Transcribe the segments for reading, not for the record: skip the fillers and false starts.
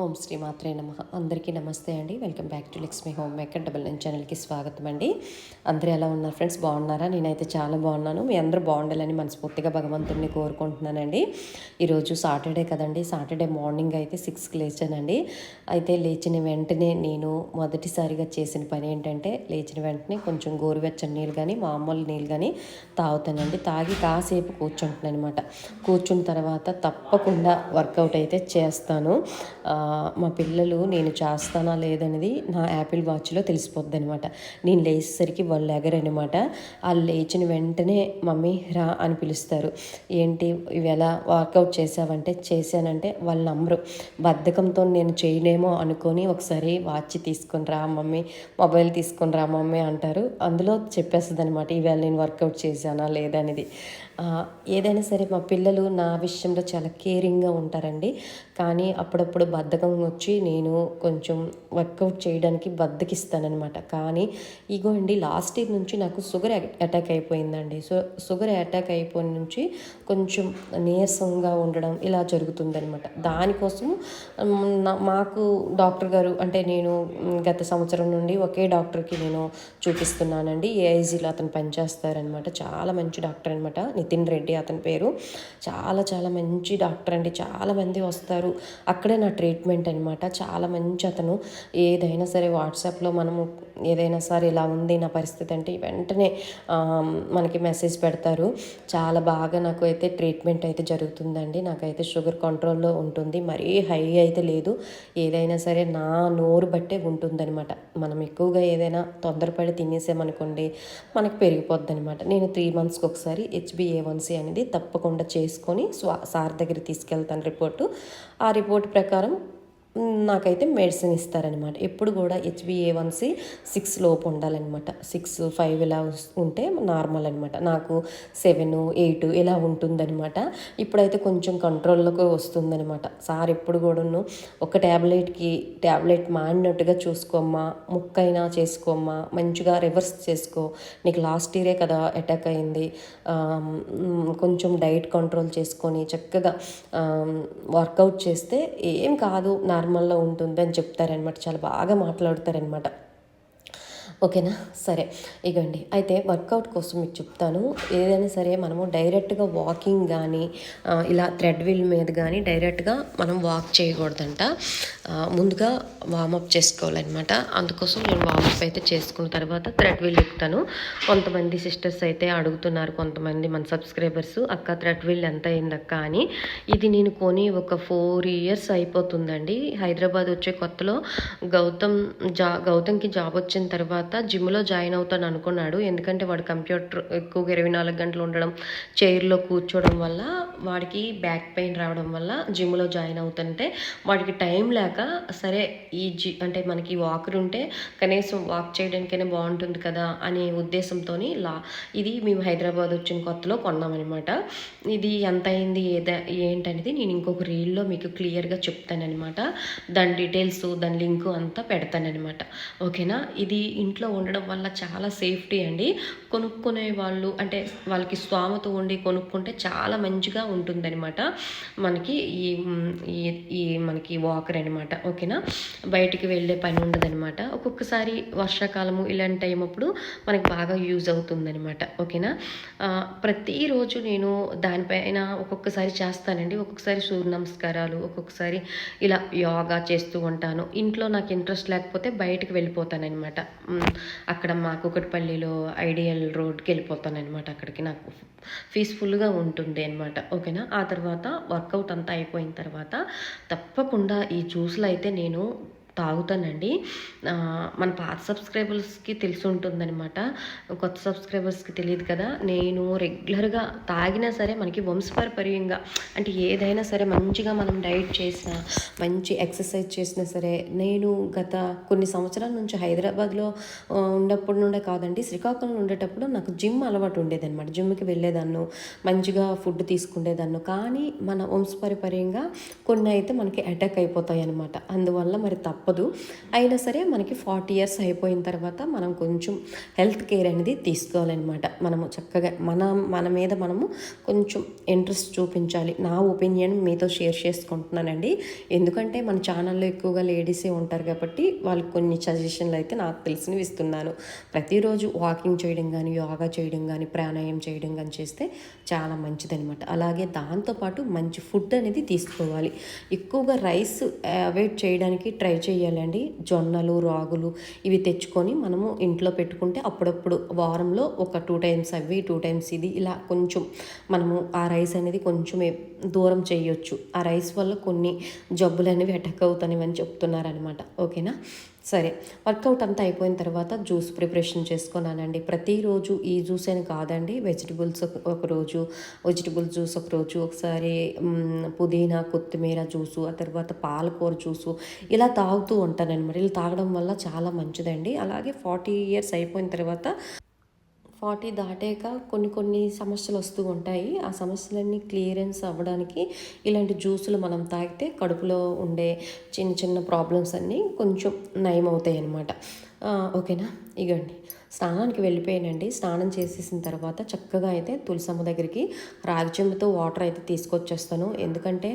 ఓం శ్రీ మాత్రే నమః. అందరికీ నమస్తే అండి. Welcome back to Lakshmi home maker 9 ఛానల్కి స్వాగతం అండి. అందరూ ఎలా ఉన్నారు ఫ్రెండ్స్? బాగున్నారా? నేనైతే చాలా బాగున్నాను. మీ అందరూ బాగుండాలని మనస్ఫూర్తిగా భగవంతుడిని కోరుకుంటున్నానండి. ఈరోజు సాటర్డే కదండి. సాటర్డే మార్నింగ్ అయితే 6కి లేచానండి. అయితే లేచిన వెంటనే నేను మొదటిసారిగా చేసిన పని ఏంటంటే లేచిన వెంటనే కొంచెం గోరువెచ్చని నీళ్ళు కానీ మామూలు నీళ్ళు కానీ తాగుతానండి. తాగి కాసేపు కూర్చుంటున్నాను అనమాట. కూర్చున్న తర్వాత తప్పకుండా వర్కౌట్ అయితే చేస్తాను. మా పిల్లలు నేను చేస్తానా లేదనేది నా యాపిల్ వాచ్లో తెలిసిపోద్ది అనమాట. నేను లేచేసరికి వాళ్ళు ఎగరనమాట. వాళ్ళు లేచిన వెంటనే మమ్మీ రా అని పిలుస్తారు. ఏంటి ఇవాళ వర్కౌట్ చేసావంటే చేశానంటే వాళ్ళు నమ్మరు. బద్ధకంతో నేను చేయలేమో అనుకొని ఒకసారి వాచ్ తీసుకొని రా మమ్మీ, మొబైల్ తీసుకొని రా మమ్మీ అంటారు. అందులో చెప్పేస్తుంది అనమాట ఇవాళ నేను వర్కౌట్ చేశానా లేదనేది. ఏదైనా సరే మా పిల్లలు నా విషయంలో చాలా కేరింగ్గా ఉంటారండి. కానీ అప్పుడప్పుడు బద్ధకం వచ్చి నేను కొంచెం వర్కౌట్ చేయడానికి బద్ధకిస్తానమాట. కానీ ఇగో అండి లాస్ట్ ఇయర్ నుంచి నాకు షుగర్ అటాక్ అయిపోయిందండి. సో షుగర్ అటాక్ అయిపోయిన నుంచి కొంచెం నీరసంగా ఉండడం ఇలా జరుగుతుందనమాట. దానికోసం మాకు డాక్టర్ గారు అంటే నేను గత సంవత్సరం నుండి ఒకే డాక్టర్కి నేను చూపిస్తున్నానండి. ఏఐజీలో అతను పనిచేస్తారనమాట. చాలా మంచి డాక్టర్ అనమాట. నితిన్ రెడ్డి అతని పేరు. చాలా చాలా మంచి డాక్టర్ అండి. చాలామంది వస్తారు అక్కడే నా ట్రీట్మెంట్ అనమాట. చాలా మంచి అతను. ఏదైనా సరే వాట్సాప్లో మనము ఏదైనా సరే ఇలా ఉంది నా పరిస్థితి అంటే వెంటనే మనకి మెసేజ్ పెడతారు. చాలా బాగా నాకు అయితే ట్రీట్మెంట్ అయితే జరుగుతుందండి. నాకైతే షుగర్ కంట్రోల్లో ఉంటుంది. మరీ హై అయితే లేదు. ఏదైనా సరే నా నోరు బట్టే ఉంటుందన్నమాట. మనం ఎక్కువగా ఏదైనా తొందరపడి తినేసామనుకోండి మనకి పెరిగిపోద్ది అనమాట. నేను 3 monthsకి ఒకసారి HbA1c అనేది తప్పకుండా చేసుకొని సార్ దగ్గర తీసుకెళ్తాను రిపోర్టు. ఆ రిపోర్ట్ ప్రకారం నాకైతే మెడిసిన్ ఇస్తారనమాట. ఎప్పుడు కూడా HbA1c 6 లోపు ఉండాలన్నమాట. 6, 5 ఇలా ఉంటే నార్మల్ అనమాట. నాకు 7, 8 ఇలా ఉంటుందన్నమాట. ఇప్పుడైతే కొంచెం కంట్రోల్లోకి వస్తుందనమాట. సార్ ఎప్పుడు కూడాను ఒక ట్యాబ్లెట్ మాడినట్టుగా చూసుకోమ్మా, ముక్కైనా చేసుకోమ్మా, మంచిగా రివర్స్ చేసుకో, నీకు లాస్ట్ ఇయరే కదా అటాక్ అయింది, కొంచెం డైట్ కంట్రోల్ చేసుకొని చక్కగా వర్కౌట్ చేస్తే ఏం కాదు, నార్మల్గా ఉంటుంది అని చెప్తారనమాట. చాలా బాగా మాట్లాడతారనమాట. ఓకేనా? సరే ఇగండి. అయితే వర్కౌట్ కోసం మీకు చెప్తాను. ఏదైనా సరే మనము డైరెక్ట్గా వాకింగ్ కానీ ఇలా థ్రెడ్మిల్ మీద కానీ డైరెక్ట్గా మనం వాక్ చేయకూడదంట. ముందుగా వామప్ చేసుకోవాలన్నమాట. అందుకోసం నేను వామప్ అయితే చేసుకున్న తర్వాత థ్రెడ్మిల్ ఎక్కుతాను. కొంతమంది సిస్టర్స్ అయితే అడుగుతున్నారు, కొంతమంది మన సబ్స్క్రైబర్స్, అక్క థ్రెడ్మిల్ ఎంత అయిందక్క అని. ఇది నేను కొని ఒక 4 years అయిపోతుందండి. హైదరాబాద్ వచ్చే కొత్తలో గౌతమ్కి జాబ్ వచ్చిన తర్వాత జిమ్లో జాయిన్ అవుతాను అనుకున్నాడు. ఎందుకంటే వాడు కంప్యూటర్ ఎక్కువగా 24 గంటలు ఉండడం, చైర్లో కూర్చోవడం వల్ల వాడికి బ్యాక్ పెయిన్ రావడం వల్ల జిమ్లో జాయిన్ అవుతుంటే వాడికి టైం లేక సరే అంటే మనకి వాకర్ ఉంటే కనీసం వాక్ చేయడానికైనా బాగుంటుంది కదా అనే ఉద్దేశంతో ఇది మేము హైదరాబాద్ వచ్చిన కొత్తలో కొన్నామన్నమాట. ఇది ఎంత అయింది ఏంటనేది నేను ఇంకొక రీల్లో మీకు క్లియర్గా చెప్తానమాట. దాని డీటెయిల్స్, దాని లింకు అంతా పెడతానమాట. ఓకేనా? ఇది ఇంట్లో ఉండడం వల్ల చాలా సేఫ్టీ అండి. కొనుక్కునే వాళ్ళు అంటే వాళ్ళకి స్తోమత ఉండి కొనుక్కుంటే చాలా మంచిగా ఉంటుందన్నమాట. మనకి ఈ మనకి వాకర్ అనమాట. ఓకేనా? బయటికి వెళ్ళే పని ఉండదనమాట. ఒక్కొక్కసారి వర్షాకాలము ఇలాంటి టైం అప్పుడు మనకి బాగా యూజ్ అవుతుందనమాట. ఓకేనా? ప్రతిరోజు నేను దానిపైన ఒక్కొక్కసారి చేస్తానండి. ఒక్కొక్కసారి సూర్య నమస్కారాలు, ఒక్కొక్కసారి ఇలా యోగా చేస్తూ ఉంటాను. ఇంట్లో నాకు ఇంట్రెస్ట్ లేకపోతే బయటికి వెళ్ళిపోతానమాట. అక్కడ మా కూకట్పల్లిలో ఐడియల్ రోడ్కి వెళ్ళిపోతానమాట. అక్కడికి నాకు పీస్ఫుల్గా ఉంటుంది అనమాట. ఓకేనా? ఆ తర్వాత వర్కౌట్ అంతా అయిపోయిన తర్వాత తప్పకుండా ఈ జ్యూస్లో అయితే నేను తాగుతానండి. మన పాత సబ్స్క్రైబర్స్కి తెలిసి ఉంటుందన్నమాట. కొత్త సబ్స్క్రైబర్స్కి తెలియదు కదా. నేను రెగ్యులర్గా తాగినా సరే మనకి వంశపారంపర్యంగా అంటే ఏదైనా సరే మంచిగా మనం డైట్ చేసినా, మంచి ఎక్సర్సైజ్ చేసినా సరే, నేను గత కొన్ని సంవత్సరాల నుంచి హైదరాబాద్లో ఉన్నప్పుడు నుండే కాదండి, శ్రీకాకుళంలో ఉండేటప్పుడు నాకు జిమ్ అలవాటు ఉండేదన్నమాట. జిమ్కి వెళ్ళేదాన్ని, మంచిగా ఫుడ్ తీసుకునేదాన్ని. కానీ మన వంశపారంపర్యంగా కొన్ని అయితే మనకి అటాక్ అయిపోతాయి అనమాట. అందువల్ల మరి తప్పదు. అయినా సరే మనకి 40 ఇయర్స్ అయిపోయిన తర్వాత మనం కొంచెం హెల్త్ కేర్ అనేది తీసుకోవాలన్నమాట. మనము చక్కగా మన మీద మనము కొంచెం ఇంట్రెస్ట్ చూపించాలి. నా ఒపీనియన్ మీతో షేర్ చేసుకుంటున్నానండి. ఎందుకంటే మన ఛానల్లో ఎక్కువగా లేడీసే ఉంటారు కాబట్టి వాళ్ళకి కొన్ని సజెషన్లు అయితే నాకు తెలిసినవి ఇస్తున్నాను. ప్రతిరోజు వాకింగ్ చేయడం కానీ, యోగా చేయడం కానీ, ప్రాణాయామం చేయడం కానీ చేస్తే చాలా మంచిదనమాట. అలాగే దాంతోపాటు మంచి ఫుడ్ అనేది తీసుకోవాలి. ఎక్కువగా రైస్ అవాయిడ్ చేయడానికి ట్రై చేయాలండి. జొన్నలు, రాగులు ఇవి తెచ్చుకొని మనము ఇంట్లో పెట్టుకుంటే అప్పుడప్పుడు వారంలో ఒక 2 టైమ్స్ అవి, 2 టైమ్స్ ఇది, ఇలా కొంచెం మనము ఆ రైస్ అనేది కొంచెం దూరం చేయొచ్చు. ఆ రైస్ వల్ల కొన్ని జబ్బులు అనేవి అటాక్ అవుతాయని చెప్తున్నారనమాట. ఓకేనా? సరే, వర్కౌట్ అంతా అయిపోయిన తర్వాత జ్యూస్ ప్రిపరేషన్ చేసుకున్నానండి. ప్రతిరోజు ఈ జ్యూస్ అని కాదండి, వెజిటబుల్ జ్యూస్ ఒకరోజు, ఒకసారి పుదీనా కొత్తిమీర జ్యూసు, ఆ తర్వాత పాలకూర జ్యూసు, ఇలా తాగుతూ ఉంటానన్నమాట. ఇలా తాగడం వల్ల చాలా మంచిదండి. అలాగే 40 ఇయర్స్ అయిపోయిన తర్వాత 40 దాటాక కొన్ని సమస్యలు వస్తూ ఉంటాయి. ఆ సమస్యలన్నీ క్లియరెన్స్ అవ్వడానికి ఇలాంటి జ్యూసులు మనం తాగితే కడుపులో ఉండే చిన్న చిన్న ప్రాబ్లమ్స్ అన్నీ కొంచెం నయం అవుతాయి అన్నమాట. ఓకేనా? ఇగండి స్నానానికి వెళ్ళిపోయానండి. స్నానం చేసేసిన తర్వాత చక్కగా అయితే తులసమ్మ దగ్గరికి రాగి చెంబుతో వాటర్ అయితే తీసుకొచ్చేస్తాను. ఎందుకంటే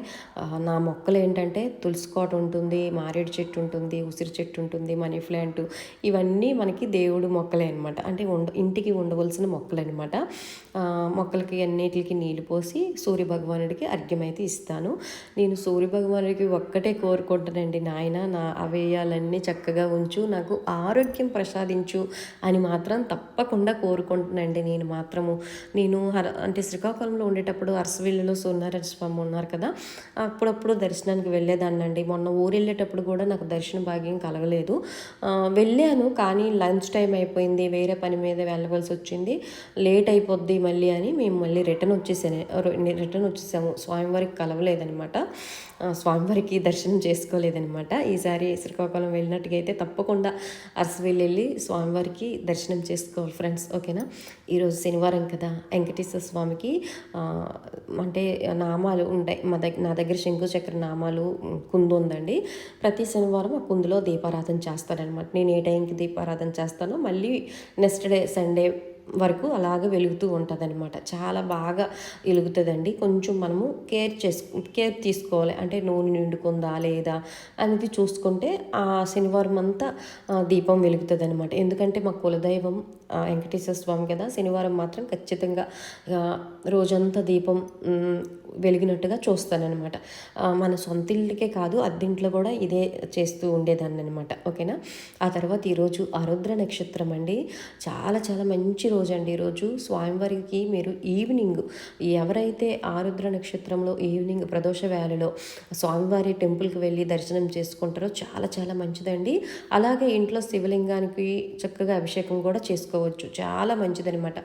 నా మొక్కలు ఏంటంటే తులసి కోట ఉంటుంది, మారేడు చెట్టు ఉంటుంది, ఉసిరి చెట్టు ఉంటుంది, మనీ ప్లాంట్, ఇవన్నీ మనకి దేవుడు మొక్కలే అనమాట. అంటే ఇంటికి ఉండవలసిన మొక్కలు అనమాట. మొక్కలకి అన్నిటికి నీళ్ళు పోసి సూర్య భగవానుడికి అర్ఘ్యం అయితే ఇస్తాను. నేను సూర్య భగవానుడికి ఒక్కటే కోరుకుంటానండి, నాయన నా అవయవాలన్నీ చక్కగా ఉంచు, నాకు ఆరోగ్యం ప్రసాదించు అని మాత్రం తప్పకుండా కోరుకుంటున్నానండి. నేను అంటే శ్రీకాకుళంలో ఉండేటప్పుడు అరసవిల్లులో సోనారెడ్డి స్వామి ఉన్నారు కదా, అప్పుడప్పుడు దర్శనానికి వెళ్ళేదాన్నండి. మొన్న ఊరు వెళ్ళేటప్పుడు కూడా నాకు దర్శన భాగ్యం కలగలేదు. వెళ్ళాను, కానీ లంచ్ టైం అయిపోయింది, వేరే పని మీద వెళ్ళవలసి వచ్చింది, లేట్ అయిపోద్ది మళ్ళీ అని మేము మళ్ళీ రిటర్న్ వచ్చేసాము. స్వామివారికి కలవలేదనమాట, స్వామివారికి దర్శనం చేసుకోలేదనమాట. ఈసారి శ్రీకాకుళం వెళ్ళినట్టుగా అయితే తప్పకుండా అరసవిల్లు వెళ్ళి స్వామివారికి దర్శనం చేసుకోవాలి ఫ్రెండ్స్. ఓకేనా? ఈరోజు శనివారం కదా, వెంకటేశ్వర స్వామికి అంటే నామాలు ఉంటాయి. నా దగ్గర శంకు చక్ర నామాలు కుందు ఉందండి. ప్రతి శనివారం ఆ కుందులో దీపారాధన చేస్తానన్నమాట. నేను ఏ టైంకి దీపారాధన చేస్తానో మళ్ళీ నెక్స్ట్ డే సండే వరకు అలాగే వెలుగుతూ ఉంటుంది అనమాట. చాలా బాగా వెలుగుతుందండి. కొంచెం మనము కేర్ తీసుకోవాలి. అంటే నూనె నిండుకుందా లేదా అనేది చూసుకుంటే ఆ శనివారం అంతా దీపం వెలుగుతుంది అనమాట. ఎందుకంటే మా కులదైవం వెంకటేశ్వర స్వామి కదా, శనివారం మాత్రం ఖచ్చితంగా రోజంతా దీపం వెలిగినట్టుగా చూస్తానన్నమాట. మన సొంత ఇల్లుకే కాదు, అద్దెంట్లో కూడా ఇదే చేస్తూ ఉండేదాన్ని అనమాట. ఓకేనా? ఆ తర్వాత ఈరోజు ఆరుద్ర నక్షత్రం అండి. చాలా చాలా మంచి రోజు అండి. ఈరోజు స్వామివారికి మీరు ఈవినింగ్ ఎవరైతే ఆరుద్ర నక్షత్రంలో ఈవినింగ్ ప్రదోష వేళలో స్వామివారి టెంపుల్కి వెళ్ళి దర్శనం చేసుకుంటారో చాలా చాలా మంచిదండి. అలాగే ఇంట్లో శివలింగానికి చక్కగా అభిషేకం కూడా చేసుకోవచ్చు. చాలా మంచిదనమాట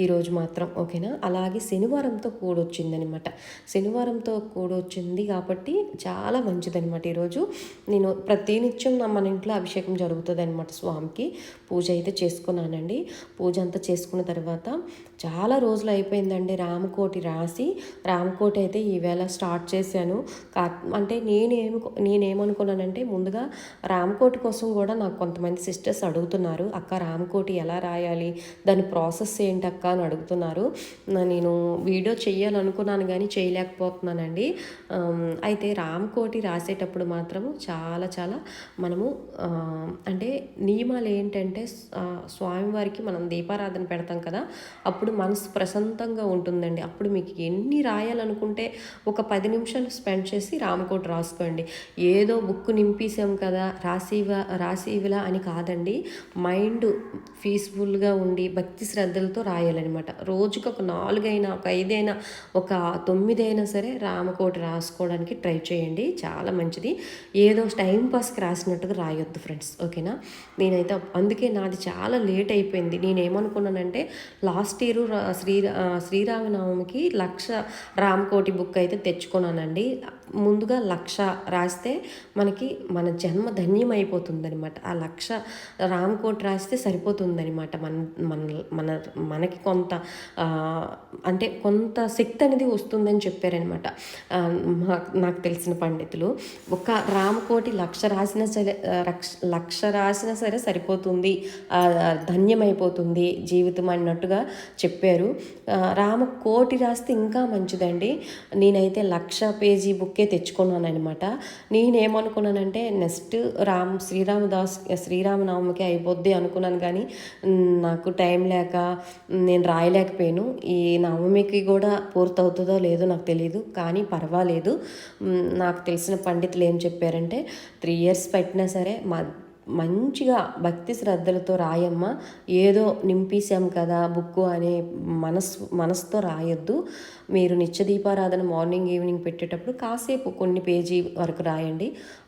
ఈరోజు మాత్రం. ఓకేనా? అలాగే శనివారంతో కూడొచ్చిందనమాట. శనివారంతో కూడొచ్చింది కాబట్టి చాలా మంచిదనమాట. ఈరోజు నేను ప్రతినిత్యం మన ఇంట్లో అభిషేకం జరుగుతుంది అనమాట. స్వామికి పూజ అయితే చేసుకున్నానండి. పూజ అంతా చేసుకున్న తర్వాత చాలా రోజులు అయిపోయిందండి రామకోటి రాసి. రామకోటి అయితే ఈవేళ స్టార్ట్ చేశాను. అంటే నేనేమనుకున్నానంటే, ముందుగా రామకోటి కోసం కూడా నాకు కొంతమంది సిస్టర్స్ అడుగుతున్నారు, అక్క రామకోటి ఎలా రాయాలి, దాని ప్రాసెస్ ఏంటి అక్క అని అడుగుతున్నారు. నేను వీడియో చేయాలనుకున్నాను కానీ చేయలేకపోతున్నానండి. అయితే రామకోటి రాసేటప్పుడు మాత్రము చాలా చాలా మనము అంటే నియమాలు ఏంటంటే, స్వామివారికి మనం దీపారాధన పెడతాం కదా, అప్పుడు మనసు ప్రశాంతంగా ఉంటుందండి. అప్పుడు మీకు ఎన్ని రాయాలనుకుంటే ఒక 10 నిమిషాలు స్పెండ్ చేసి రామకోటి రాసుకోండి. ఏదో బుక్ నింపేసాం కదా రాసివిలా అని కాదండి. మైండ్ పీస్ఫుల్గా ఉండి భక్తి శ్రద్ధలతో రాయాలన్నమాట. రోజుకి ఒక 4 అయినా, ఒక 5 అయినా, ఒక 9 అయినా సరే రామకోటి రాసుకోవడానికి ట్రై చేయండి. చాలా మంచిది. ఏదో టైం పాస్కి రాసినట్టుగా రాయొద్దు ఫ్రెండ్స్. ఓకేనా? నేనైతే అందుకే నాది చాలా లేట్ అయిపోయింది. నేనేమనుకున్నానంటే, లాస్ట్ ఇయర్ శ్రీరామనవమికి 1,00,000 రామకోటి బుక్ అయితే తెచ్చుకున్నానండి. ముందుగా 1,00,000 రాస్తే మనకి మన జన్మ ధన్యం అయిపోతుందనమాట. ఆ 1,00,000 రామకోటి రాస్తే సరిపోతుందనమాట. మన మన మన మనకి కొంత అంటే కొంత శక్తి అనేది వస్తుందని చెప్పారనమాట నాకు తెలిసిన పండితులు. ఒక రామకోటి 1,00,000 రాసినా సరే 1,00,000 రాసినా సరే సరిపోతుంది, ధన్యమైపోతుంది జీవితం అన్నట్టుగా చెప్పారు. రామకోటి రాస్తే ఇంకా మంచిదండి. నేనైతే 1,00,000 పేజీ బుక్కే తెచ్చుకున్నాను అనమాట. నేనేమనుకున్నానంటే నెక్స్ట్ శ్రీరామనవమికి అయిపోద్ది అనుకున్నాను, కానీ నాకు టైం లేక నేను రాయలేకపోయాను. ఈ నవమికి కూడా పూర్తవుతుందో లేదో నాకు తెలియదు, కానీ పర్వాలేదు. నాకు తెలిసిన పండితులు ఏం చెప్పారంటే 3 years పెట్టినా సరే మంచిగా భక్తి శ్రద్ధలతో రాయమ్మ, ఏదో నింపేశాం కదా బుక్కు అనే మనసుతో రాయొద్దు. మీరు నిత్య దీపారాధన మార్నింగ్ ఈవినింగ్ పెట్టేటప్పుడు కాసేపు కొన్ని పేజీ వరకు రాయండి.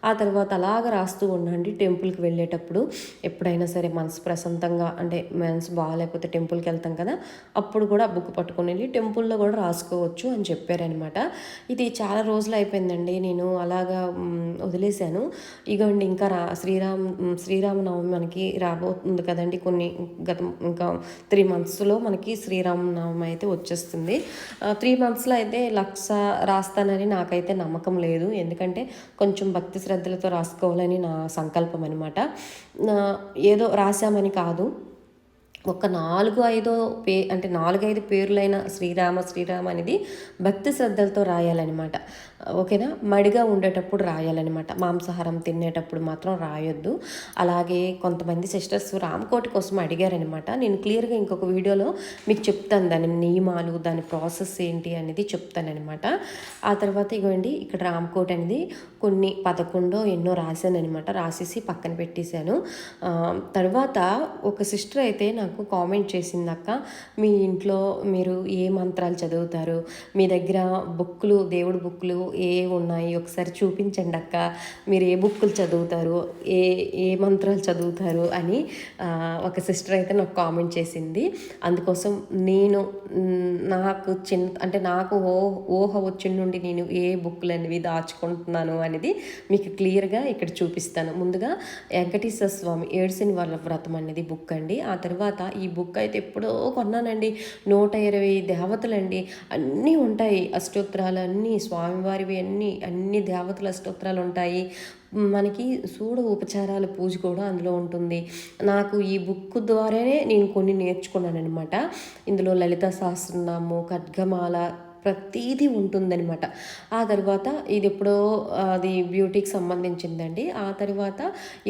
ఆ తర్వాత అలాగ రాస్తూ ఉండండి. టెంపుల్కి వెళ్ళేటప్పుడు ఎప్పుడైనా సరే మనసు ప్రశాంతంగా, అంటే మనసు బాగాలేకపోతే టెంపుల్కి వెళ్తాం కదా, అప్పుడు కూడా బుక్ పట్టుకొని వెళ్ళి టెంపుల్లో కూడా రాసుకోవచ్చు అని చెప్పారనమాట. ఇది చాలా రోజులు అయిపోయిందండి, నేను అలాగా వదిలేశాను. ఇగోండి ఇంకా శ్రీరామనవమి మనకి రాబోతుంది కదండి. ఇంకా 3 monthsలో మనకి శ్రీరామనవమి అయితే వచ్చేస్తుంది. 3 monthsలో అయితే 1,00,000 రాస్తానని నాకైతే నమ్మకం లేదు. ఎందుకంటే కొంచెం భక్తి శ్రద్ధలతో రాసుకోవాలని నా సంకల్పం అనమాట. ఏదో రాశామని కాదు, ఒక 4-5 పేర్లైన శ్రీరామ అనేది భక్తి శ్రద్ధలతో రాయాలన్నమాట. ఓకేనా? మడిగా ఉండేటప్పుడు రాయాలన్నమాట. మాంసాహారం తినేటప్పుడు మాత్రం రాయొద్దు. అలాగే కొంతమంది సిస్టర్స్ రామకోటి కోసం అడిగారనమాట. నేను క్లియర్గా ఇంకొక వీడియోలో మీకు చెప్తాను దాని నియమాలు, దాని ప్రాసెస్ ఏంటి అనేది చెప్తానమాట. ఆ తర్వాత ఇగోండి ఇక్కడ రామకోటి అనేది కొన్ని 11 ఎన్నో రాశానమాట. రాసేసి పక్కన పెట్టేశాను. తర్వాత ఒక సిస్టర్ అయితే నాకు కామెంట్ చేసిందక్క, మీ ఇంట్లో మీరు ఏ మంత్రాలు చదువుతారు, మీ దగ్గర బుక్కులు, దేవుడి బుక్కులు ఏ ఉన్నాయి ఒకసారి చూపించండి అక్క, మీరు ఏ బుక్కులు చదువుతారు, ఏ మంత్రాలు చదువుతారు అని ఒక సిస్టర్ అయితే నాకు కామెంట్ చేసింది. అందుకోసం నాకు ఊహ వచ్చిన నుండి నేను ఏ బుక్కులు అనేవి దాచుకుంటున్నాను అనేది మీకు క్లియర్గా ఇక్కడ చూపిస్తాను. ముందుగా వెంకటేశ్వర స్వామి ఏడుసిన వాళ్ళ వ్రతం అనేది బుక్ అండి. ఆ తర్వాత ఈ బుక్ అయితే ఎప్పుడో కొన్నానండి. 120 దేవతలండి, అన్నీ ఉంటాయి అష్టోత్తరాలు, అన్నీ స్వామివారివి, అన్ని దేవతల అష్టోత్తరాలు ఉంటాయి. మనకి ఉపచారాల పూజ కూడా అందులో ఉంటుంది. నాకు ఈ బుక్ ద్వారానే నేను కొన్ని నేర్చుకున్నాను అనమాట. ఇందులో లలిత సహస్రనామము, ఖడ్గమాల ప్రతీది ఉంటుందన్నమాట. ఆ తర్వాత ఇది ఎప్పుడో అది బ్యూటీకి సంబంధించిందండి. ఆ తర్వాత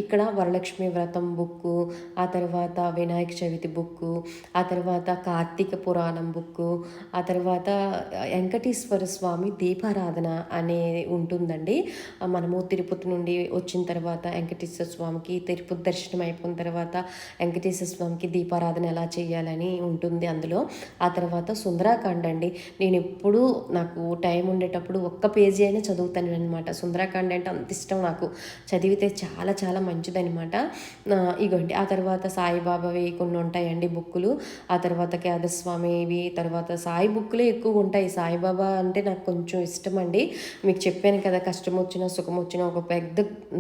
ఇక్కడ వరలక్ష్మి వ్రతం బుక్కు, ఆ తర్వాత వినాయక చవితి బుక్కు, ఆ తర్వాత కార్తీక పురాణం బుక్కు, ఆ తర్వాత వెంకటేశ్వర స్వామి దీపారాధన అనేది ఉంటుందండి. మనము తిరుపతి నుండి వచ్చిన తర్వాత వెంకటేశ్వర స్వామికి తిరుపతి దర్శనం అయిపోయిన తర్వాత వెంకటేశ్వర స్వామికి దీపారాధన ఎలా చేయాలని ఉంటుంది అందులో. ఆ తర్వాత సుందరాకాండ అండి. నేను ఎప్పుడు నాకు టైం ఉండేటప్పుడు ఒక్క పేజీ అయినా చదువుతాను అనమాట. సుందరాకాండ అంటే అంత ఇష్టం నాకు, చదివితే చాలా చాలా మంచిదనమాట. ఇగోండి ఆ తర్వాత సాయిబాబావి కొన్ని ఉంటాయండి బుక్కులు, ఆ తర్వాత కేదస్వామివి, తర్వాత సాయి బుక్కులే ఎక్కువ ఉంటాయి. సాయిబాబా అంటే నాకు కొంచెం ఇష్టం అండి. మీకు చెప్పాను కదా, కష్టం వచ్చినా సుఖం వచ్చినా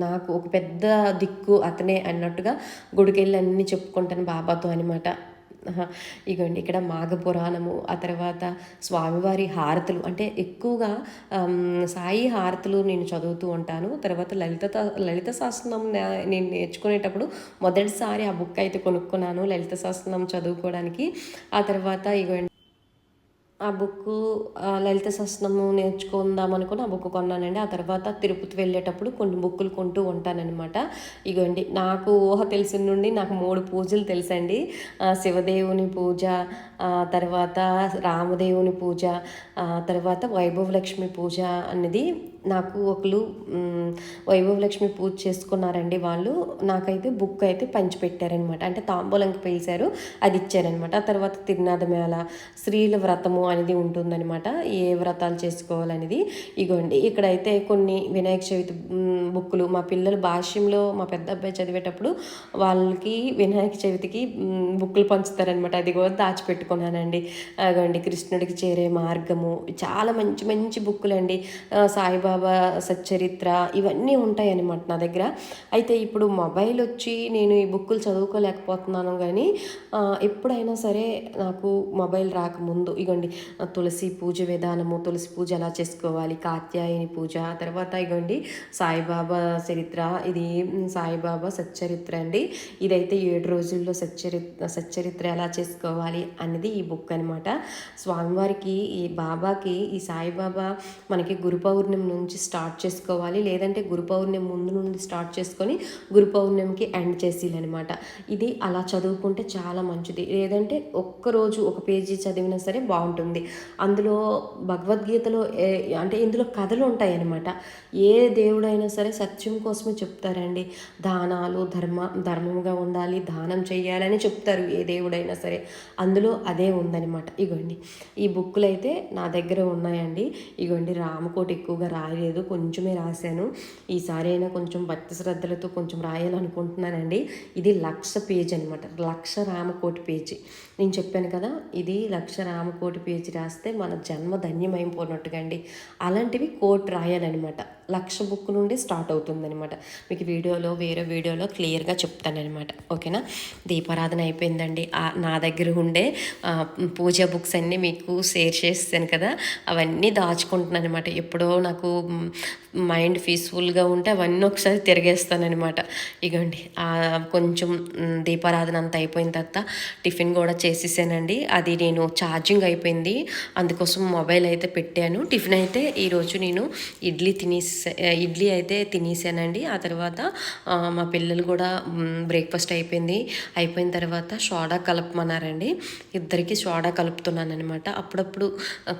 నాకు ఒక పెద్ద దిక్కు అతనే అన్నట్టుగా గుడికెళ్ళి అన్నీ చెప్పుకుంటాను బాబాతో అనమాట. ఇగోండి ఇక్కడ మాఘపురాణము, ఆ తర్వాత స్వామివారి హారతులు, అంటే ఎక్కువగా సాయి హారతులు నేను చదువుతూ ఉంటాను. తర్వాత లలిత సహస్రనామం నేను నేర్చుకునేటప్పుడు మొదటిసారి ఆ బుక్ అయితే కొనుక్కున్నాను లలిత సహస్రనామం చదువుకోవడానికి. ఆ తర్వాత ఇగోండి ఆ బుక్కు లలిత సహస్రనామం నేర్చుకుందాం అనుకుని ఆ బుక్ కొన్నానండి. ఆ తర్వాత తిరుపతి వెళ్ళేటప్పుడు కొన్ని బుక్కులు కొంటూ ఉంటానన్నమాట. ఇగోండి నాకు ఊహ తెలిసిన నుండి నాకు 3 పూజలు తెలుసండి. శివదేవుని పూజ, తర్వాత రామదేవుని పూజ, తర్వాత వైభవలక్ష్మి పూజ అనేది నాకు ఒకరు వైభవలక్ష్మి పూజ చేసుకున్నారండి. వాళ్ళు నాకైతే బుక్ అయితే పంచిపెట్టారనమాట. అంటే తాంబూలంకి పిలిచారు, అది ఇచ్చారనమాట. ఆ తర్వాత తిరునాథ మేళ, స్త్రీల వ్రతము అనేది ఉంటుందన్నమాట, ఏ వ్రతాలు చేసుకోవాలనేది. ఇగోండి ఇక్కడైతే కొన్ని వినాయక చవితి బుక్కులు, మా పిల్లలు భాష్యంలో మా పెద్ద అబ్బాయి చదివేటప్పుడు వాళ్ళకి వినాయక చవితికి బుక్కులు పంచుతారనమాట. అది కూడా దాచిపెట్టుకున్నానండి. అగోండి కృష్ణుడికి చేరే మార్గము, చాలా మంచి మంచి బుక్కులు అండి. సాయిబాబా సాయిబాబా సచ్చరిత్ర ఇవన్నీ ఉంటాయి అన్నమాట నా దగ్గర. అయితే ఇప్పుడు మొబైల్ వచ్చి నేను ఈ బుక్కులు చదువుకోలేకపోతున్నాను కానీ ఎప్పుడైనా సరే నాకు మొబైల్ రాకముందు ఇగోండి తులసి పూజ విధానము, తులసి పూజ ఎలా చేసుకోవాలి, కాత్యాయని పూజ, తర్వాత ఇగోండి సాయిబాబా చరిత్ర, ఇది సాయిబాబా సచ్చరిత్ర అండి. ఇదైతే 7 రోజుల్లో సచ్చరిత్ర ఎలా చేసుకోవాలి అనేది ఈ బుక్ అనమాట. స్వామివారికి ఈ బాబాకి ఈ సాయిబాబా మనకి గురు పౌర్ణమి నుంచి స్టార్ట్ చేసుకోవాలి, లేదంటే గురు పౌర్ణమి ముందు నుండి స్టార్ట్ చేసుకొని గురు పౌర్ణమికి ఎండ్ చేసేయాలన్నమాట. ఇది అలా చదువుకుంటే చాలా మంచిది. లేదంటే ఒక్కరోజు ఒక పేజీ చదివినా సరే బాగుంటుంది. అందులో భగవద్గీతలో అంటే ఇందులో కథలు ఉంటాయి అన్నమాట. ఏ దేవుడైనా సరే సత్యం కోసమే చెప్తారండి. దానాలు ధర్మంగా ఉండాలి, దానం చెయ్యాలని చెప్తారు ఏ దేవుడైనా సరే. అందులో అదే ఉందన్నమాట. ఇగోండి ఈ బుక్కులు అయితే నా దగ్గర ఉన్నాయండి. ఇగోండి రామకోటి ఎక్కువగా రాయలేదు, కొంచెమే రాశాను. ఈసారి అయినా కొంచెం భక్తి శ్రద్ధలతో కొంచెం రాయాలనుకుంటున్నానండి. ఇది 1,00,000 పేజీ అనమాట. 1,00,000 రామకోటి పేజీ. నేను చెప్పాను కదా, ఇది 1,00,000 రామకోటి పేజీ రాస్తే మన జన్మ ధన్యమైపోయినట్టుగా అండి. అలాంటివి కోటి రాయాలన్నమాట. 1,00,000 బుక్ నుండి స్టార్ట్ అవుతుందనమాట. మీకు వేరే వీడియోలో క్లియర్గా చెప్తానమాట. ఓకేనా. దీపారాధన అయిపోయిందండి. నా దగ్గర ఉండే పూజా బుక్స్ అన్నీ మీకు షేర్ చేస్తాను కదా, అవన్నీ దాచుకుంటున్నాను అనమాట. ఎప్పుడో నాకు మైండ్ పీస్ఫుల్గా ఉంటే అవన్నీ ఒకసారి తిరిగేస్తానమాట. ఇగోండి కొంచెం దీపారాధన అంతా అయిపోయిన తర్వాత టిఫిన్ కూడా చేసేసానండి. అది నేను ఛార్జింగ్ అయిపోయింది, అందుకోసం మొబైల్ అయితే పెట్టాను. టిఫిన్ అయితే ఈరోజు నేను ఇడ్లీ అయితే తినేసానండి. ఆ తర్వాత మా పిల్లలు కూడా బ్రేక్ఫాస్ట్ అయిపోయిన తర్వాత సోడా కలపమన్నారండి. ఇద్దరికి సోడా కలుపుతున్నాను అనమాట. అప్పుడప్పుడు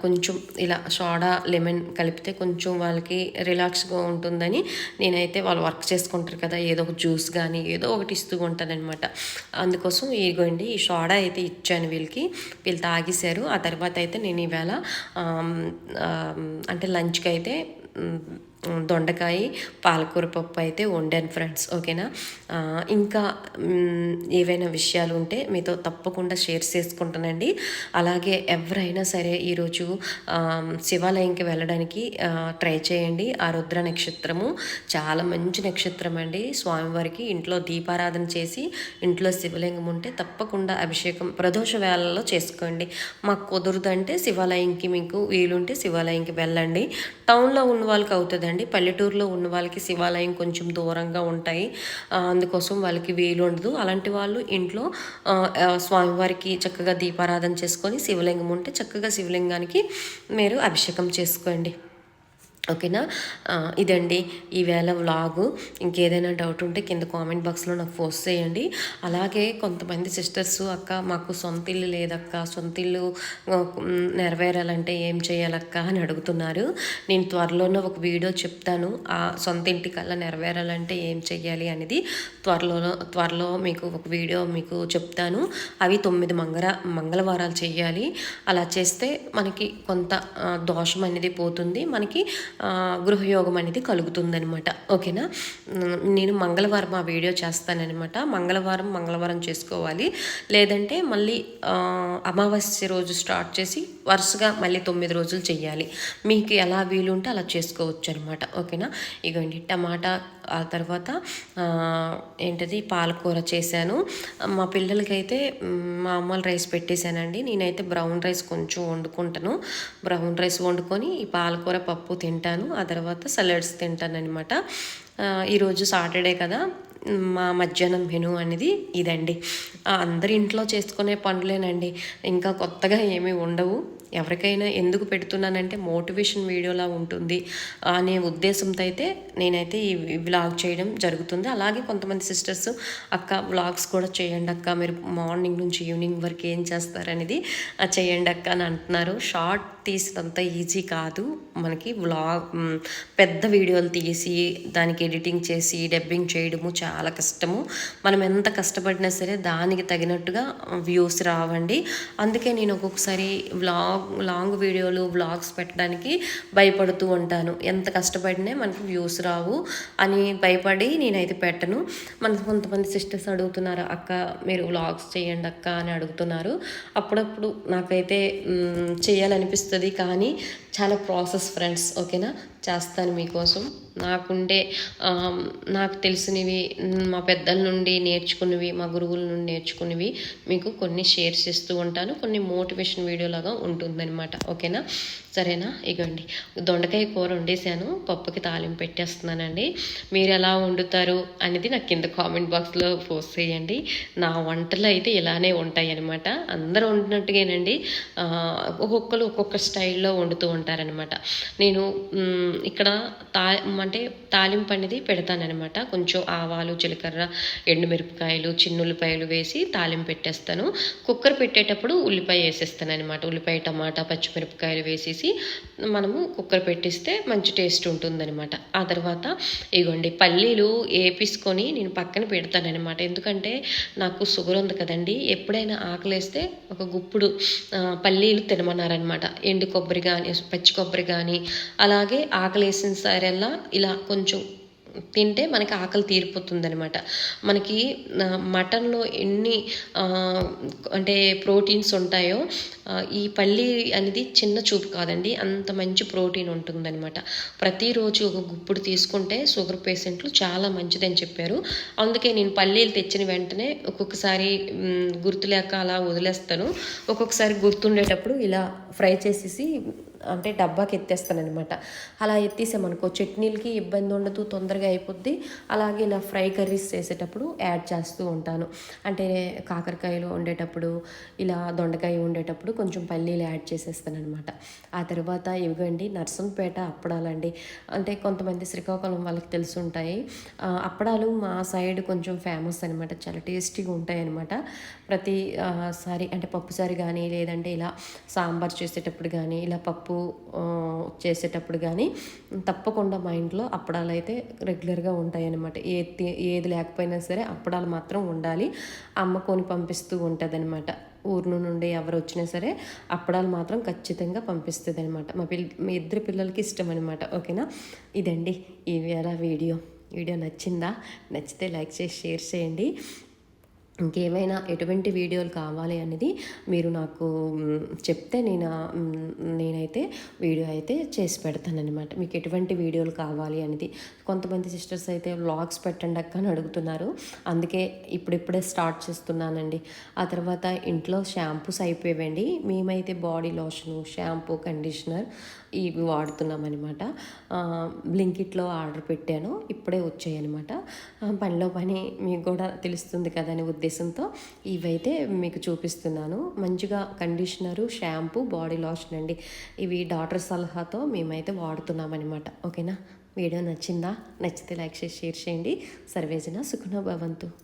కొంచెం ఇలా సోడా లెమన్ కలిపితే కొంచెం వాళ్ళకి రిలాక్స్గా ఉంటుందని నేనైతే వాళ్ళు వర్క్ చేసుకుంటారు కదా, ఏదో ఒక జ్యూస్ కానీ ఏదో ఒకటి ఇస్తూ ఉంటానన్నమాట. అందుకోసం ఇగోండి ఈ సోడా అయితే ఇచ్చాను వీళ్ళు తాగేశారు. ఆ తర్వాత అయితే నేను ఈవేళ అంటే లంచ్కి అయితే దొండకాయ పాలకూర పప్పు అయితే వండాను ఫ్రెండ్స్. ఓకేనా. ఇంకా ఏవైనా విషయాలు ఉంటే మీతో తప్పకుండా షేర్ చేసుకుంటానండి. అలాగే ఎవరైనా సరే ఈరోజు శివాలయంకి వెళ్ళడానికి ట్రై చేయండి. ఆ రుద్ర నక్షత్రము చాలా మంచి నక్షత్రం అండి. స్వామివారికి ఇంట్లో దీపారాధన చేసి ఇంట్లో శివలింగం ఉంటే తప్పకుండా అభిషేకం ప్రదోష వేళల్లో చేసుకోండి. మాకు కుదరదంటే శివాలయంకి మీకు వీలుంటే శివాలయంకి వెళ్ళండి. టౌన్లో ఉన్న వాళ్ళకి అవుతుందండి, పల్లెటూరులో ఉన్న వాళ్ళకి శివాలయం కొంచెం దూరంగా ఉంటాయి, అందుకోసం వాళ్ళకి వీలు ఉండదు. అలాంటి వాళ్ళు ఇంట్లో స్వామివారికి చక్కగా దీపారాధన చేసుకొని శివలింగం ఉంటే చక్కగా శివలింగానికి మీరు అభిషేకం చేసుకోండి. ఓకేనా. ఇదండి ఈవేళ వ్లాగు. ఇంకేదైనా డౌట్ ఉంటే కింద కామెంట్ బాక్స్లో నాకు పోస్ట్ చేయండి. అలాగే కొంతమంది సిస్టర్స్, అక్క మాకు సొంత ఇల్లు లేదక్క, సొంత ఇల్లు నెరవేరాలంటే ఏం చేయాలక్క అని అడుగుతున్నారు. నేను త్వరలోనే ఒక వీడియో చెప్తాను, ఆ సొంత ఇంటికల్లా నెరవేరాలంటే ఏం చెయ్యాలి అనేది త్వరలో మీకు ఒక వీడియో మీకు చెప్తాను. అవి 9 మంగళవారాలు చేయాలి. అలా చేస్తే మనకి కొంత దోషం అనేది పోతుంది, మనకి గృహయోగం అనేది కలుగుతుందనమాట. ఓకేనా. నేను మంగళవారం ఆ వీడియో చేస్తానమాట. మంగళవారం చేసుకోవాలి, లేదంటే మళ్ళీ అమావాస్య రోజు స్టార్ట్ చేసి వరుసగా మళ్ళీ 9 రోజులు చెయ్యాలి. మీకు ఎలా వీలుంటే అలా చేసుకోవచ్చు అనమాట. ఓకేనా. ఇగోండి టమాటా, ఆ తర్వాత ఏంటది పాలకూర చేశాను. మా పిల్లలకైతే మామూలు రైస్ పెట్టేశానండి. నేనైతే బ్రౌన్ రైస్ కొంచెం వండుకుంటాను. బ్రౌన్ రైస్ వండుకొని ఈ పాలకూర పప్పు తింటాను. ఆ తర్వాత సలాడ్స్ తింటాను అనమాట. ఈరోజు సాటర్డే కదా, మా మధ్యాహ్నం మెను అనేది ఇదండి. అందరి ఇంట్లో చేసుకునే పనులేనండి, ఇంకా కొత్తగా ఏమీ ఉండవు. ఎవరికైనా ఎందుకు పెడుతున్నానంటే మోటివేషన్ వీడియోలా ఉంటుంది అనే ఉద్దేశంతో అయితే నేనైతే ఈ వ్లాగ్ చేయడం జరుగుతుంది. అలాగే కొంతమంది సిస్టర్స్ అక్క వ్లాగ్స్ కూడా చేయండి అక్క, మీరు మార్నింగ్ నుంచి ఈవినింగ్ వరకు ఏం చేస్తారనేది చేయండి అక్క అని అంటున్నారు. షార్ట్ తీసినంత ఈజీ కాదు మనకి. వ్లాగ్ పెద్ద వీడియోలు తీసి దానికి ఎడిటింగ్ చేసి డబ్బింగ్ చేయడము చాలా కష్టము. మనం ఎంత కష్టపడినా సరే దానికి తగినట్టుగా వ్యూస్ రావండి. అందుకే నేను ఒక్కొక్కసారి లాంగ్ వీడియోలు వ్లాగ్స్ పెట్టడానికి భయపడుతూ ఉంటాను. ఎంత కష్టపడినా మనకి వ్యూస్ రావు అని భయపడి నేనైతే పెట్టను. కొంతమంది సిస్టర్స్ అడుగుతున్నారు, అక్క మీరు వ్లాగ్స్ చేయండి అక్క అని అడుగుతున్నారు. అప్పుడప్పుడు నాకైతే చేయాలనిపిస్తుంది, కానీ చాలా ప్రాసెస్ ఫ్రెండ్స్, ఓకేనా. చేస్తాను మీకోసం. నాకుండే నాకు తెలిసినవి, మా పెద్దల నుండి నేర్చుకున్నవి, మా గురువుల నుండి నేర్చుకున్నవి మీకు కొన్ని షేర్ చేస్తూ ఉంటాను. కొన్ని మోటివేషన్ వీడియోలాగా ఉంటుందన్నమాట, ఓకేనా. సరేనా. ఇగోండి, దొండకాయ కూర వండేసాను, పప్పుకి తాలింపు పెట్టేస్తున్నానండి. మీరు ఎలా వండుతారు అనేది నాకు కింద కామెంట్ బాక్స్లో పోస్ట్ చేయండి. నా వంటలు అయితే ఇలానే ఉంటాయి అనమాట. అందరూ వండినట్టుగానండి, ఒక్కొక్కరు ఒక్కొక్క స్టైల్లో వండుతూ ఉంటారనమాట. నేను ఇక్కడ అంటే తాలింపు అనేది పెడతానమాట. కొంచెం ఆవాలు, జీలకర్ర, ఎండుమిరపకాయలు, చిన్నుల్లిపాయలు వేసి తాలింపు పెట్టేస్తాను. కుక్కర్ పెట్టేటప్పుడు ఉల్లిపాయ వేసేస్తాను అనమాట. ఉల్లిపాయ, టమాటా, పచ్చిమిరపకాయలు వేసేసి మనము కుక్కర్ పెట్టిస్తే మంచి టేస్ట్ ఉంటుందన్నమాట. ఆ తర్వాత ఇగోండి, పల్లీలు వేపించుకొని నేను పక్కన పెడతానమాట. ఎందుకంటే నాకు షుగర్ ఉంది కదండి, ఎప్పుడైనా ఆకలేస్తే ఒక గుప్పుడు పల్లీలు తినమన్నారనమాట. ఎండు కొబ్బరి కానీ, పచ్చి కొబ్బరి కానీ, అలాగే ఆకలేసిన సరేలా ఇలా కొంచెం తింటే మనకి ఆకలి తీరిపోతుందనమాట. మనకి మటన్లో ఎన్ని అంటే ప్రోటీన్స్ ఉంటాయో, ఈ పల్లి అనేది చిన్న చూపు కాదండి, అంత మంచి ప్రోటీన్ ఉంటుందన్నమాట. ప్రతిరోజు ఒక గుప్పుడు తీసుకుంటే షుగర్ పేషెంట్లు చాలా మంచిదని చెప్పారు. అందుకే నేను పల్లీలు తెచ్చిన వెంటనే ఒక్కొక్కసారి గుర్తులేక అలా వదిలేస్తాను. ఒక్కొక్కసారి గుర్తుండేటప్పుడు ఇలా ఫ్రై చేసేసి అంటే డబ్బాకి ఎత్తేస్తానమాట. అలా ఎత్తేసామనుకో చట్నీలకి ఇబ్బంది ఉండదు, తొందరగా అయిపోద్ది. అలాగే ఇలా ఫ్రై కర్రీస్ చేసేటప్పుడు యాడ్ చేస్తూ ఉంటాను. అంటే కాకరకాయలు వండేటప్పుడు, ఇలా దొండకాయ వండేటప్పుడు కొంచెం పల్లీలు యాడ్ చేసేస్తానమాట. ఆ తర్వాత ఇవ్వండి నర్సంపేట అప్పడాలండి. అంటే కొంతమంది శ్రీకాకుళం వాళ్ళకి తెలిసి ఉంటాయి. అప్పడాలు మా సైడ్ కొంచెం ఫేమస్ అనమాట, చాలా టేస్టీగా ఉంటాయి అనమాట. ప్రతి సారి అంటే పప్పుసారి కానీ, లేదంటే ఇలా సాంబార్ చేసేటప్పుడు కానీ, ఇలా పప్పు చేసేటప్పుడు కానీ తప్పకుండా మా ఇంట్లో అప్పడాలు అయితే రెగ్యులర్గా ఉంటాయన్నమాట. ఏది లేకపోయినా సరే అప్పడాలు మాత్రం ఉండాలి. అమ్మ కొని పంపిస్తూ ఉంటుంది అనమాట. ఊరు నుండి ఎవరు వచ్చినా సరే అప్పడాలు మాత్రం ఖచ్చితంగా పంపిస్తుంది అనమాట. మీ ఇద్దరు పిల్లలకి ఇష్టం అనమాట, ఓకేనా. ఇదండి ఈవేళ వీడియో నచ్చిందా? నచ్చితే లైక్ చేసి షేర్ చేయండి. ఇంకేమైనా ఎటువంటి వీడియోలు కావాలి అనేది మీరు నాకు చెప్తే నేనైతే వీడియో అయితే చేసి పెడతానమాట. మీకు ఎటువంటి వీడియోలు కావాలి అనేది. కొంతమంది సిస్టర్స్ అయితే వ్లాగ్స్ పెట్టండి అక్క అని అడుగుతున్నారు. అందుకే ఇప్పుడిప్పుడే స్టార్ట్ చేస్తున్నానండి. ఆ తర్వాత ఇంట్లో షాంపూస్ అయిపోయావండి. మేమైతే బాడీ లోషను, షాంపూ, కండిషనర్ ఇవి వాడుతున్నామన్నమాట. బ్లింకిట్లో ఆర్డర్ పెట్టాను, ఇప్పుడే వచ్చాయి అనమాట. పనిలో పని మీకు కూడా తెలుస్తుంది కదా అనే ఉద్దేశంతో ఇవైతే మీకు చూపిస్తున్నాను. మంచిగా కండిషనరు, షాంపూ, బాడీ లోషన్ అండి. ఇవి డాక్టర్ సలహాతో మేమైతే వాడుతున్నామన్నమాట, ఓకేనా. వీడియో నచ్చిందా? నచ్చితే లైక్ చేసి షేర్ చేయండి. సర్వేజన సుఖనో భవంతు.